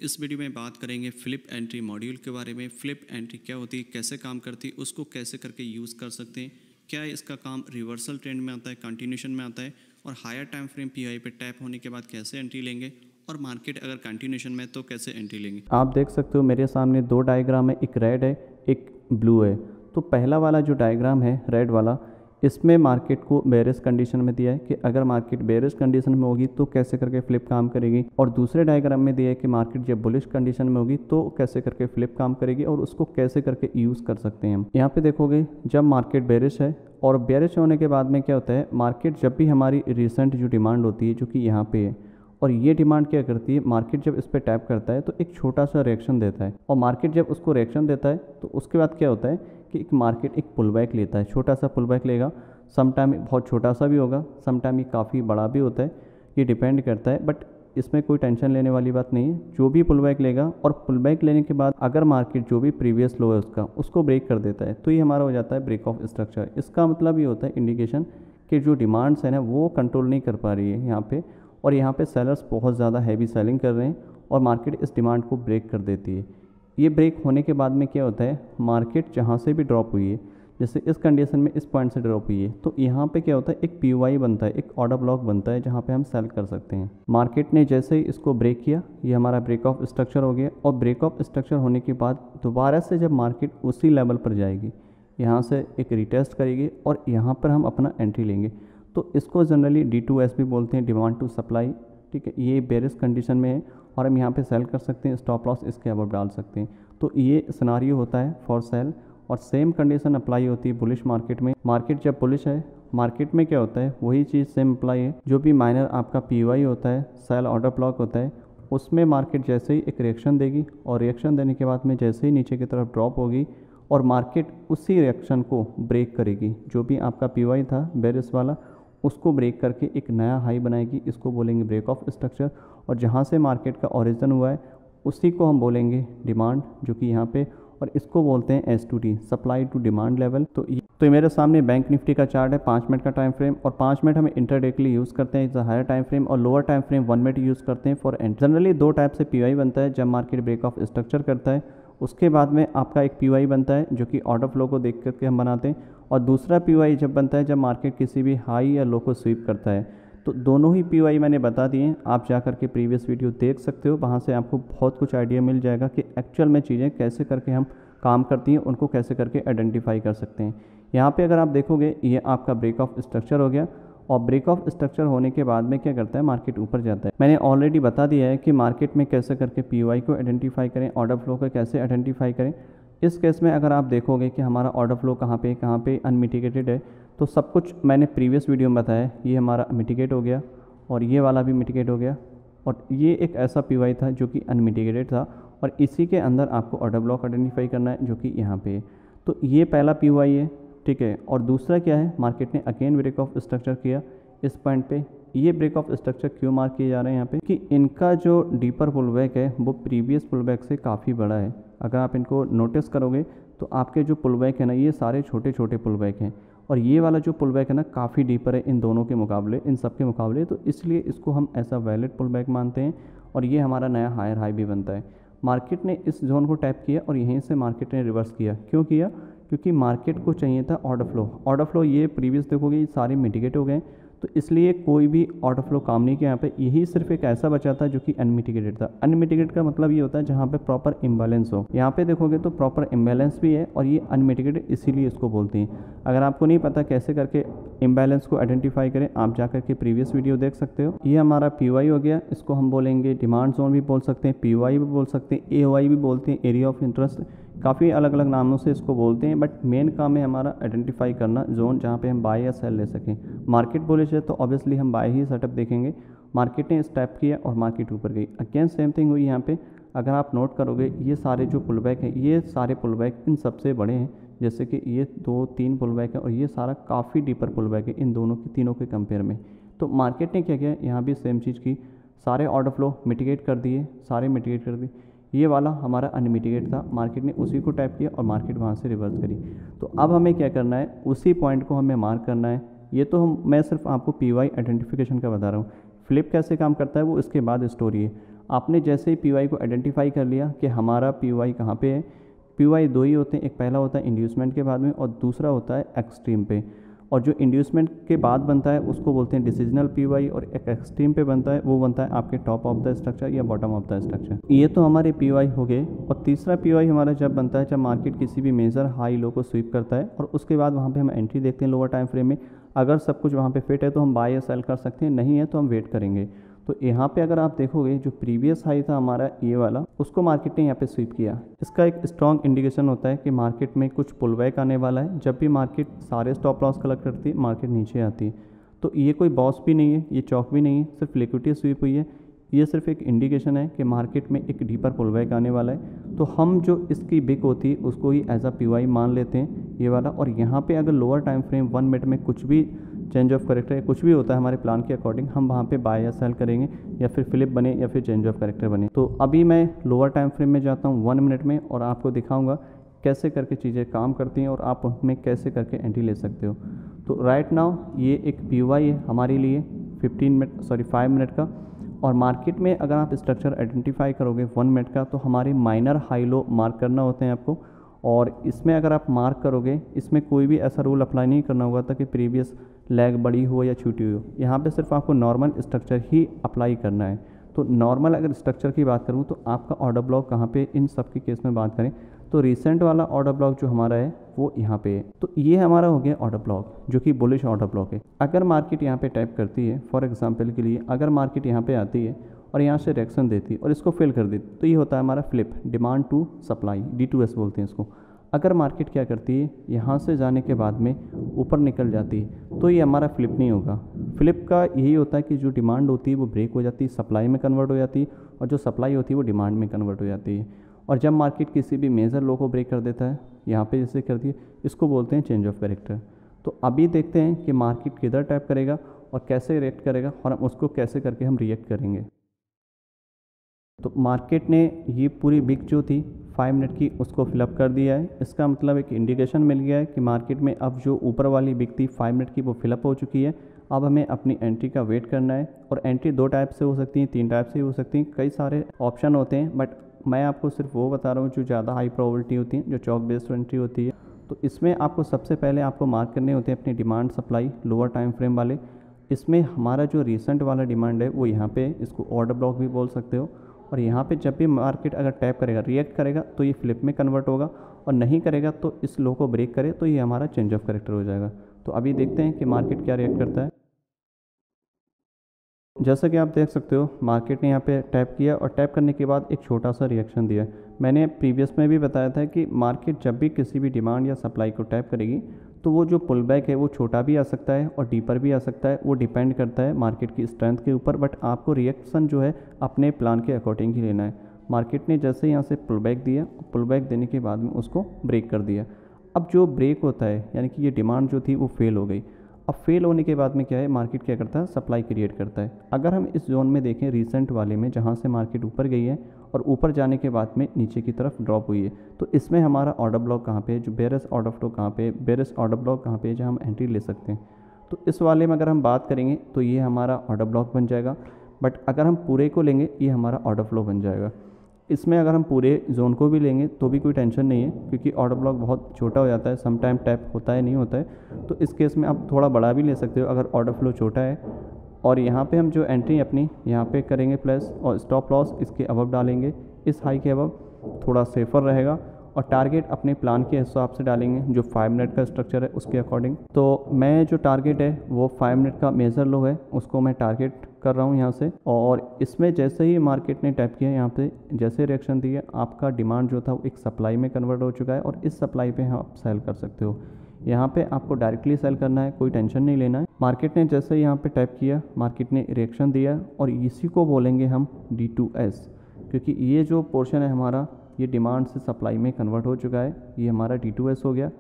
इस वीडियो में बात करेंगे फ्लिप एंट्री मॉड्यूल के बारे में। फ्लिप एंट्री क्या होती है, कैसे काम करती है, उसको कैसे करके यूज़ कर सकते हैं, क्या इसका काम रिवर्सल ट्रेंड में आता है, कंटिन्यूशन में आता है, और हायर टाइम फ्रेम पीआई पे टैप होने के बाद कैसे एंट्री लेंगे, और मार्केट अगर कंटिन्यूशन में तो कैसे एंट्री लेंगे। आप देख सकते हो मेरे सामने दो डायग्राम है, एक रेड है एक ब्लू है। तो पहला वाला जो डायग्राम है रेड वाला, इसमें मार्केट को बेरिश कंडीशन में दिया है कि अगर मार्केट बेरिश कंडीशन में होगी तो कैसे करके फ्लिप काम करेगी, और दूसरे डायग्राम में दिया है कि मार्केट जब बुलिश कंडीशन में होगी तो कैसे करके फ्लिप काम करेगी और उसको कैसे करके यूज़ कर सकते हैं हम। यहाँ पे देखोगे जब मार्केट बेरिश है और बेरिश होने के बाद में क्या होता है, मार्केट जब भी हमारी रिसेंट जो डिमांड होती है जो कि यहाँ पे है, और ये डिमांड क्या करती है, मार्केट जब इस पर टैप करता है तो एक छोटा सा रिएक्शन देता है, और मार्केट जब उसको रिएक्शन देता है तो उसके बाद क्या होता है कि एक मार्केट एक पुल बैक लेता है, छोटा सा पुल बैक लेगा। सम टाइम बहुत छोटा सा भी होगा, सम टाइम ये काफ़ी बड़ा भी होता है, ये डिपेंड करता है। बट इसमें कोई टेंशन लेने वाली बात नहीं है, जो भी पुल बैक लेगा और पुल बैक लेने के बाद अगर मार्केट जो भी प्रीवियस लो है उसको ब्रेक कर देता है तो ये हमारा हो जाता है ब्रेक ऑफ स्ट्रक्चर। इसका मतलब ये होता है इंडिकेशन कि जो डिमांड्स है ना वो कंट्रोल नहीं कर पा रही है यहाँ पे, और यहाँ पे सेलर्स बहुत ज़्यादा हैवी सेलिंग कर रहे हैं और मार्केट इस डिमांड को ब्रेक कर देती है। ये ब्रेक होने के बाद में क्या होता है, मार्केट जहाँ से भी ड्रॉप हुई है, जैसे इस कंडीशन में इस पॉइंट से ड्रॉप हुई है, तो यहाँ पे क्या होता है, एक पीओआई बनता है, एक ऑर्डर ब्लॉक बनता है जहाँ पे हम सेल कर सकते हैं। मार्केट ने जैसे ही इसको ब्रेक किया, ये हमारा ब्रेक ऑफ स्ट्रक्चर हो गया, और ब्रेक ऑफ स्ट्रक्चर होने के बाद दोबारा से जब मार्केट उसी लेवल पर जाएगी, यहाँ से एक रिटेस्ट करेगी और यहाँ पर हम अपना एंट्री लेंगे। तो इसको जनरली D2S भी बोलते हैं, डिमांड टू सप्लाई। ठीक है, ये बेरिश कंडीशन में है और हम यहाँ पे सेल कर सकते हैं, स्टॉप लॉस इसके अबव डाल सकते हैं। तो ये सिनारियो होता है फॉर सेल, और सेम कंडीशन अप्लाई होती है बुलिश मार्केट में। मार्केट जब बुलिश है, मार्केट में क्या होता है, वही चीज़ सेम अप्लाई है। जो भी माइनर आपका POI होता है, सेल ऑर्डर ब्लॉक होता है, उसमें मार्केट जैसे ही एक रिएक्शन देगी, और रिएक्शन देने के बाद में जैसे ही नीचे की तरफ ड्रॉप होगी और मार्केट उसी रिएक्शन को ब्रेक करेगी, जो भी आपका POI था बेरिश वाला उसको ब्रेक करके एक नया हाई बनाएगी, इसको बोलेंगे ब्रेक ऑफ स्ट्रक्चर। और जहाँ से मार्केट का ओरिजिन हुआ है उसी को हम बोलेंगे डिमांड, जो कि यहाँ पे, और इसको बोलते हैं S2D, supply to demand level. तो मेरे सामने बैंक निफ्टी का चार्ट है 5 मिनट का टाइम फ्रेम, और 5 मिनट हमें इंटरडे के लिए यूज़ करते हैं हायर टाइम फ्रेम, और lower time frame 1 minute use करते हैं फॉर एंट्री। जनरली दो टाइप से POI बनता है जब मार्केट ब्रेक ऑफ स्ट्रक्चर करता है, उसके बाद में आपका एक POI बनता है जो कि ऑर्डर फ्लो को देख करके हम बनाते हैं, और दूसरा POI जब बनता है जब मार्केट किसी भी हाई या लो को स्वीप करता है। तो दोनों ही POI मैंने बता दिए, आप जा करके प्रीवियस वीडियो देख सकते हो, वहाँ से आपको बहुत कुछ आइडिया मिल जाएगा कि एक्चुअल में चीज़ें कैसे करके हम काम करती हैं, उनको कैसे करके आइडेंटिफाई कर सकते हैं। यहाँ पे अगर आप देखोगे ये आपका ब्रेक ऑफ स्ट्रक्चर हो गया, और ब्रेक ऑफ स्ट्रक्चर होने के बाद में क्या करता है, मार्केट ऊपर जाता है। मैंने ऑलरेडी बता दिया है कि मार्केट में कैसे करके POI को आइडेंटिफाई करें, ऑर्डर फ्लो को कैसे आइडेंटिफाई करें। इस केस में अगर आप देखोगे कि हमारा ऑर्डर फ्लो कहाँ पे अनमिटिगेटेड है, तो सब कुछ मैंने प्रीवियस वीडियो में बताया। ये हमारा मिटिगेट हो गया, और ये वाला भी मिटिगेट हो गया, और ये एक ऐसा POI था जो कि अनमिटिगेटेड था, और इसी के अंदर आपको ऑर्डर ब्लॉक आइडेंटिफाई करना है जो कि यहाँ पे है। तो ये पहला POI है, ठीक है। और दूसरा क्या है, मार्केट ने अगेन ब्रेक ऑफ स्ट्रक्चर किया इस पॉइंट पे। ये ब्रेक ऑफ स्ट्रक्चर क्यों मार्क किए जा रहे हैं यहाँ पे, कि इनका जो डीपर पुलबैक है वो प्रीवियस पुलबैक से काफ़ी बड़ा है। अगर आप इनको नोटिस करोगे तो आपके जो पुलबैक है ना, ये सारे छोटे छोटे पुलबैक हैं, और ये वाला जो पुलबैक है ना काफ़ी डीपर है इन दोनों के मुकाबले, इन सब के मुकाबले। तो इसलिए इसको हम ऐसा वैलिड पुलबैक मानते हैं, और ये हमारा नया हायर हाई भी बनता है। मार्केट ने इस जोन को टैप किया और यहीं से मार्केट ने रिवर्स किया। क्यों किया, क्योंकि मार्केट को चाहिए था ऑर्डर फ्लो। ये प्रीवियस देखोगे ये सारे मिटिगेट हो गए, तो इसलिए कोई भी ऑर्डर फ्लो काम नहीं किया यहाँ पे। यही सिर्फ एक ऐसा बचा था जो कि अनमिटिगेटेड था। अनमिटिगेटेड का मतलब ये होता है जहाँ पे प्रॉपर इम्बैलेंस हो। यहाँ पे देखोगे तो प्रॉपर इम्बैलेंस भी है, और ये अनमिटिगेटेड इसीलिए इसको बोलते हैं। अगर आपको नहीं पता कैसे करके इम्बैलेंस को आइडेंटिफाई करें, आप जाकर के प्रीवियस वीडियो देख सकते हो। ये हमारा POI हो गया, इसको हम बोलेंगे डिमांड जोन भी बोल सकते हैं, POI भी बोल सकते हैं, AOI भी बोलते हैं, एरिया ऑफ इंटरेस्ट, काफ़ी अलग अलग नामों से इसको बोलते हैं। बट मेन काम है हमारा आइडेंटिफाई करना जोन जहाँ पे हम बाय या सेल ले सकें। मार्केट बुलिश है तो ऑब्वियसली हम बाय ही सेटअप देखेंगे। मार्केट ने स्टेप किया और मार्केट ऊपर गई, अगेन सेम थिंग हुई यहाँ पे। अगर आप नोट करोगे ये सारे जो पुलबैक हैं, ये सारे पुलबैक इन सबसे बड़े हैं, जैसे कि ये 2-3 पुलबैक है, और ये सारा काफ़ी डीपर पुलबैक है इन दोनों की, तीनों के कंपेयर में। तो मार्केट ने क्या किया, यहाँ भी सेम चीज़ की, सारे ऑर्डर फ्लो मिटिगेट कर दिए, सारे मिटिगेट कर दिए। ये वाला हमारा अनमिटिगेट था, मार्केट ने उसी को टैप किया और मार्केट वहाँ से रिवर्स करी। तो अब हमें क्या करना है, उसी पॉइंट को हमें मार्क करना है। ये तो मैं सिर्फ आपको POI आइडेंटिफिकेशन का बता रहा हूँ। फ्लिप कैसे काम करता है वो इसके बाद स्टोरी है। आपने जैसे ही पी को आइडेंटिफाई कर लिया कि हमारा पी कहाँ पे है, पी दो ही होते हैं, एक पहला होता है इंड्यूसमेंट के बाद में और दूसरा होता है एक्सट्रीम पे। और जो इंड्यूसमेंट के बाद बनता है उसको बोलते हैं डिसीजनल पी, और एक एक्सट्रीम पे बनता है वो बनता है आपके टॉप ऑफ द स्ट्रक्चर या बॉटम ऑफ द स्ट्रक्चर। ये तो हमारे पी हो गए। और तीसरा पी हमारा जब बनता है जब मार्केट किसी भी मेजर हाई लो को स्वीप करता है, और उसके बाद वहाँ पे हम एंट्री देखते हैं लोअर टाइम फ्रेम में। अगर सब कुछ वहाँ पे फिट है तो हम बाय या सेल कर सकते हैं, नहीं है तो हम वेट करेंगे। तो यहाँ पे अगर आप देखोगे जो प्रीवियस हाई था हमारा ये वाला, उसको मार्केट ने यहाँ पे स्वीप किया। इसका एक स्ट्रॉन्ग इंडिकेशन होता है कि मार्केट में कुछ पुल बैक आने वाला है। जब भी मार्केट सारे स्टॉप लॉस कलेक्ट करती है, मार्केट नीचे आती है। तो ये कोई बॉस भी नहीं है, ये चौक भी नहीं है, सिर्फ लिक्विडिटी स्वीप हुई है। ये सिर्फ एक इंडिकेशन है कि मार्केट में एक डीपर पुल बैक आने वाला है। तो हम जो इसकी बिक होती है उसको ही एज अ पी मान लेते हैं ये वाला। और यहाँ पे अगर लोअर टाइम फ्रेम 1 मिनट में कुछ भी चेंज ऑफ करेक्टर या कुछ भी होता है हमारे प्लान के अकॉर्डिंग, हम वहाँ पे बाय या सेल करेंगे, या फिर फ्लिप बने या फिर चेंज ऑफ करेक्टर बने। तो अभी मैं लोअर टाइम फ्रेम में जाता हूँ 1 मिनट में, और आपको दिखाऊंगा कैसे करके चीज़ें काम करती हैं और आप उनमें कैसे करके एंट्री ले सकते हो। तो राइट नाउ ये एक पी है हमारे लिए 5 मिनट का। और मार्केट में अगर आप स्ट्रक्चर आइडेंटिफाई करोगे 1 मिनट का, तो हमारे माइनर हाई लो मार्क करना होते हैं आपको। और इसमें अगर आप मार्क करोगे, इसमें कोई भी ऐसा रूल अप्लाई नहीं करना होगा था कि प्रीवियस लैग बड़ी हो या छोटी हो। यहाँ पे सिर्फ आपको नॉर्मल स्ट्रक्चर ही अप्लाई करना है। तो नॉर्मल अगर स्ट्रक्चर की बात करूँ तो आपका ऑर्डर ब्लॉक कहाँ पे, इन सब के केस में बात करें तो रिसेंट वाला ऑर्डर ब्लॉक जो हमारा है वो यहाँ पे है। तो ये हमारा हो गया ऑर्डर ब्लॉक जो कि बुलिश ऑर्डर ब्लॉक है। अगर मार्केट यहाँ पे टैप करती है, फॉर एग्जांपल के लिए अगर मार्केट यहाँ पे आती है और यहाँ से रिएक्शन देती है और इसको फिल कर देती, तो ये होता है हमारा flip, demand to supply, D2S बोलते हैं इसको। अगर मार्केट क्या करती है, यहाँ से जाने के बाद में ऊपर निकल जाती है, तो ये हमारा फ्लिप नहीं होगा। फ्लिप का यही होता है कि जो डिमांड होती है वो ब्रेक हो जाती है, सप्लाई में कन्वर्ट हो जाती है, और जो सप्लाई होती है वो डिमांड में कन्वर्ट हो जाती है। और जब मार्केट किसी भी मेजर लो को ब्रेक कर देता है, यहाँ पे जैसे करती है, इसको बोलते हैं चेंज ऑफ कैरेक्टर। तो अभी देखते हैं कि मार्केट किधर टैप करेगा और कैसे रिएक्ट करेगा, और हम उसको कैसे करके हम रिएक्ट करेंगे। तो मार्केट ने ये पूरी बिक जो थी 5 मिनट की उसको फिलअप कर दिया है। इसका मतलब एक इंडिकेशन मिल गया है कि मार्केट में अब जो ऊपर वाली बिक थी 5 मिनट की वो फिलअप हो चुकी है। अब हमें अपनी एंट्री का वेट करना है। और एंट्री 2 टाइप से हो सकती है, 3 टाइप से हो सकती हैं, कई सारे ऑप्शन होते हैं, बट मैं आपको सिर्फ वो बता रहा हूँ जो ज़्यादा हाई प्रोबेबिलिटी होती है, जो चौक बेस्ड एंट्री होती है। तो इसमें आपको सबसे पहले आपको मार्क करने होते हैं अपनी demand supply lower time frame वाले। इसमें हमारा जो रिसेंट वाला डिमांड है वो यहाँ पे, इसको ऑर्डर ब्लॉक भी बोल सकते हो। और यहाँ पे जब भी मार्केट अगर टैप करेगा, रिएक्ट करेगा, तो ये फ्लिप में कन्वर्ट होगा, और नहीं करेगा तो इस लो को ब्रेक करे तो ये हमारा चेंज ऑफ कैरेक्टर हो जाएगा। तो अभी देखते हैं कि मार्केट क्या रिएक्ट करता है। जैसा कि आप देख सकते हो मार्केट ने यहाँ पे टैप किया और टैप करने के बाद एक छोटा सा रिएक्शन दिया। मैंने प्रीवियस में भी बताया था कि मार्केट जब भी किसी भी डिमांड या सप्लाई को टैप करेगी तो वो जो पुल बैक है वो छोटा भी आ सकता है और डीपर भी आ सकता है, वो डिपेंड करता है मार्केट की स्ट्रेंथ के ऊपर। बट आपको रिएक्शन जो है अपने प्लान के अकॉर्डिंग ही लेना है। मार्केट ने जैसे यहाँ से पुल बैक दिया, पुल बैक देने के बाद में उसको ब्रेक कर दिया। अब जो ब्रेक होता है यानी कि ये डिमांड जो थी वो फेल हो गई। अब फेल होने के बाद में क्या है, मार्केट क्या करता है, सप्लाई क्रिएट करता है। अगर हम इस जोन में देखें रिसेंट वाले में, जहाँ से मार्केट ऊपर गई है और ऊपर जाने के बाद में नीचे की तरफ ड्रॉप हुई है, तो इसमें हमारा ऑर्डर ब्लॉक कहाँ पे है, जो बेयरिश ऑर्डर फ्लो कहाँ पे है, बेयरिश ऑर्डर ब्लॉक कहाँ पे है जहाँ हम एंट्री ले सकते हैं। तो इस वाले में अगर हम बात करेंगे तो ये हमारा ऑर्डर ब्लॉक बन जाएगा। बट अगर हम पूरे को लेंगे ये हमारा ऑर्डर फ्लो बन जाएगा। इसमें अगर हम पूरे जोन को भी लेंगे तो भी कोई टेंशन नहीं है, क्योंकि ऑर्डर ब्लॉक बहुत छोटा हो जाता है, सम टाइम टैप होता है नहीं होता है। तो इस केस में आप थोड़ा बड़ा भी ले सकते हो अगर ऑर्डर फ्लो छोटा है। और यहाँ पे हम जो एंट्री अपनी यहाँ पे करेंगे प्लस, और स्टॉप लॉस इसके अबव डालेंगे, इस हाई के अबव थोड़ा सेफर रहेगा। और टारगेट अपने प्लान के हिसाब से डालेंगे, जो 5 मिनट का स्ट्रक्चर है उसके अकॉर्डिंग। तो मैं जो टारगेट है वो 5 मिनट का मेजर लो है, उसको मैं टारगेट कर रहा हूँ यहाँ से। और इसमें जैसे ही मार्केट ने टैप किया, यहाँ पे जैसे रिएक्शन दिया, आपका डिमांड जो था वो एक सप्लाई में कन्वर्ट हो चुका है, और इस सप्लाई पे आप सेल कर सकते हो। यहाँ पे आपको डायरेक्टली सेल करना है, कोई टेंशन नहीं लेना है। मार्केट ने जैसे ही यहाँ पे टैप किया, मार्केट ने रिएक्शन दिया, और इसी को बोलेंगे हम D2S, क्योंकि ये जो पोर्शन है हमारा ये डिमांड से सप्लाई में कन्वर्ट हो चुका है, ये हमारा D2S हो गया।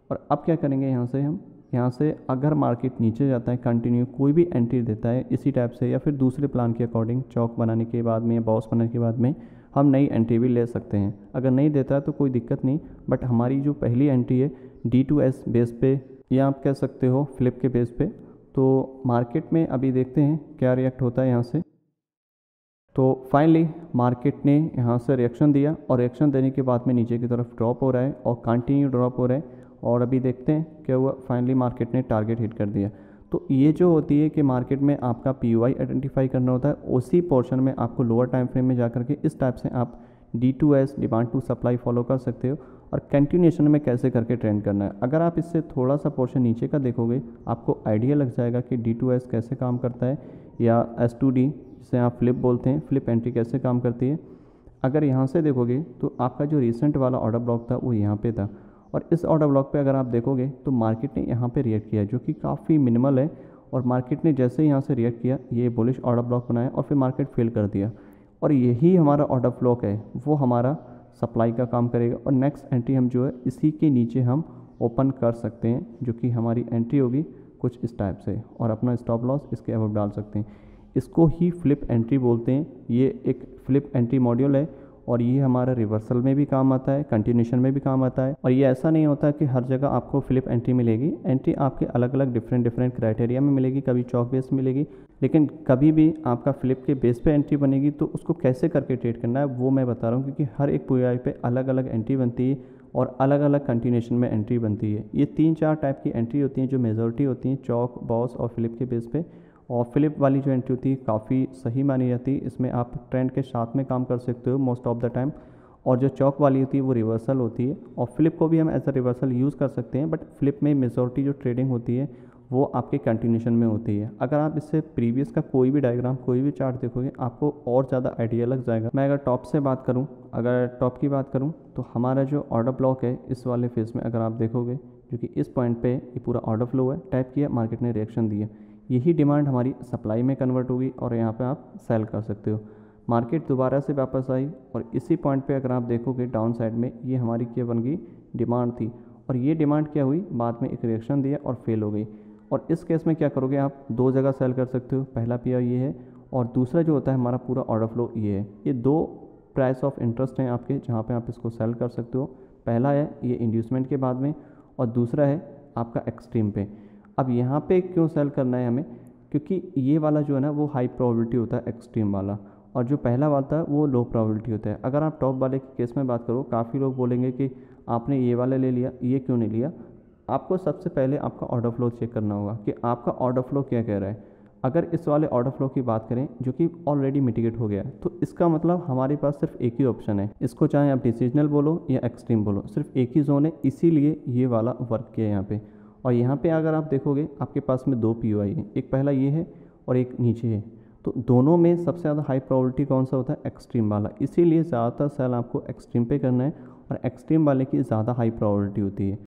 और अब क्या करेंगे, यहाँ से हम यहाँ से अगर मार्केट नीचे जाता है कंटिन्यू, कोई भी एंट्री देता है इसी टाइप से या फिर दूसरे प्लान के अकॉर्डिंग, चौक बनाने के बाद में या बॉस बनाने के बाद में हम नई एंट्री भी ले सकते हैं। अगर नहीं देता है तो कोई दिक्कत नहीं, बट हमारी जो पहली एंट्री है D2S बेस पे, या आप कह सकते हो फ्लिप के बेस पे। तो मार्केट में अभी देखते हैं क्या रिएक्ट होता है यहाँ से। तो फाइनली मार्केट ने यहाँ से रिएक्शन दिया और रिएक्शन देने के बाद में नीचे की तरफ ड्रॉप हो रहा है और कंटिन्यू ड्रॉप हो रहा है। और अभी देखते हैं क्या हुआ, फाइनली मार्केट ने टारगेट हिट कर दिया। तो ये जो होती है कि मार्केट में आपका पीओआई आइडेंटिफाई करना होता है, उसी पोर्शन में आपको लोअर टाइम फ्रेम में जाकर के इस टाइप से आप D2S demand to supply follow कर सकते हो और कंटिन्यूएशन में कैसे करके ट्रेंड करना है। अगर आप इससे थोड़ा सा पोर्शन नीचे का देखोगे आपको आइडिया लग जाएगा कि D2S कैसे काम करता है या S2D जिसे आप फ्लिप बोलते हैं, फ्लिप एंट्री कैसे काम करती है। अगर यहाँ से देखोगे तो आपका जो रिसेंट वाला ऑर्डर ब्लॉक था वो यहाँ पे था और इस ऑर्डर ब्लॉक पे अगर आप देखोगे तो मार्केट ने यहाँ पे रिएक्ट किया जो कि काफ़ी मिनिमल है। और मार्केट ने जैसे ही यहाँ से रिएक्ट किया ये बुलिश ऑर्डर ब्लॉक बनाया और फिर मार्केट फेल कर दिया। और यही हमारा ऑर्डर ब्लॉक है, वो हमारा सप्लाई का काम करेगा और नेक्स्ट एंट्री हम जो है इसी के नीचे हम ओपन कर सकते हैं, जो कि हमारी एंट्री होगी कुछ इस टाइप से और अपना स्टॉप लॉस इसके अबव डाल सकते हैं। इसको ही फ्लिप एंट्री बोलते हैं। ये एक फ्लिप एंट्री मॉड्यूल है और ये हमारा रिवर्सल में भी काम आता है, कंटिन्यूशन में भी काम आता है। और ये ऐसा नहीं होता कि हर जगह आपको फ्लिप एंट्री मिलेगी। एंट्री आपके अलग अलग डिफरेंट क्राइटेरिया में मिलेगी, कभी चौक बेस मिलेगी, लेकिन कभी भी आपका फ्लिप के बेस पे एंट्री बनेगी। तो उसको कैसे करके ट्रेड करना है वो मैं बता रहा हूँ, क्योंकि हर एक पीओआई पे अलग अलग एंट्री बनती है और अलग अलग कंटिन्यूशन में एंट्री बनती है। ये 3-4 टाइप की एंट्री होती हैं जो मेजॉरिटी होती हैं चौक, बॉस और फ्लिप के बेस पे। और फ्लिप वाली जो एंट्री होती है काफ़ी सही मानी जाती है, इसमें आप ट्रेंड के साथ में काम कर सकते हो मोस्ट ऑफ द टाइम। और जो चौक वाली होती है वो रिवर्सल होती है और फ्लिप को भी हम एज अ रिवर्सल यूज़ कर सकते हैं, बट फ्लिप में मेजॉरिटी जो ट्रेडिंग होती है वो आपके कंटिन्यूशन में होती है। अगर आप इससे प्रीवियस का कोई भी डायग्राम, कोई भी चार्ट देखोगे आपको और ज़्यादा आइडिया लग जाएगा। मैं अगर टॉप से बात करूँ, अगर टॉप की बात करूँ तो हमारा जो ऑर्डर ब्लॉक है इस वाले फेज़ में अगर आप देखोगे, जो कि इस पॉइंट पे ये पूरा ऑर्डर फ्लो है, टाइप किया, मार्केट ने रिएक्शन दिया, यही डिमांड हमारी सप्लाई में कन्वर्ट होगी और यहाँ पे आप सेल कर सकते हो। मार्केट दोबारा से वापस आई और इसी पॉइंट पे अगर आप देखोगे डाउन साइड में ये हमारी क्या बन गई, डिमांड थी। और ये डिमांड क्या हुई, बाद में एक रिएक्शन दिया और फेल हो गई। और इस केस में क्या करोगे, आप 2 जगह सेल कर सकते हो। पहला पीओआई ये है और दूसरा जो होता है हमारा पूरा ऑर्डर फ्लो ये है। ये 2 प्राइस ऑफ इंटरेस्ट हैं आपके जहाँ पे आप इसको सेल कर सकते हो। पहला है ये इंड्यूसमेंट के बाद में और दूसरा है आपका एक्सट्रीम पे। अब यहाँ पे क्यों सेल करना है हमें, क्योंकि ये वाला जो है ना वो हाई प्रोबेबिलिटी होता है एक्सट्रीम वाला, और जो पहला वाला है वो लो प्रोबेबिलिटी होता है। अगर आप टॉप वाले के केस में बात करो, काफ़ी लोग बोलेंगे कि आपने ये वाला ले लिया, ये क्यों नहीं लिया। आपको सबसे पहले आपका ऑर्डर फ्लो चेक करना होगा कि आपका ऑर्डर फ्लो क्या कह रहा है। अगर इस वाले ऑर्डर फ्लो की बात करें जो कि ऑलरेडी मिटिगेट हो गया है, तो इसका मतलब हमारे पास सिर्फ एक ही ऑप्शन है। इसको चाहे आप डिसीजनल बोलो या एक्सट्रीम बोलो, सिर्फ एक ही जोन है, इसीलिए ये वाला वर्क किया है यहाँ पे। और यहाँ पे अगर आप देखोगे आपके पास में 2 पीओआई है, एक पहला ये है और एक नीचे है। तो दोनों में सबसे ज़्यादा हाई प्रोबेबिलिटी कौन सा होता है, एक्सट्रीम वाला। इसीलिए ज़्यादातर सेल आपको एक्सट्रीम पे करना है और एक्सट्रीम वाले की ज़्यादा हाई प्रोबेबिलिटी होती है।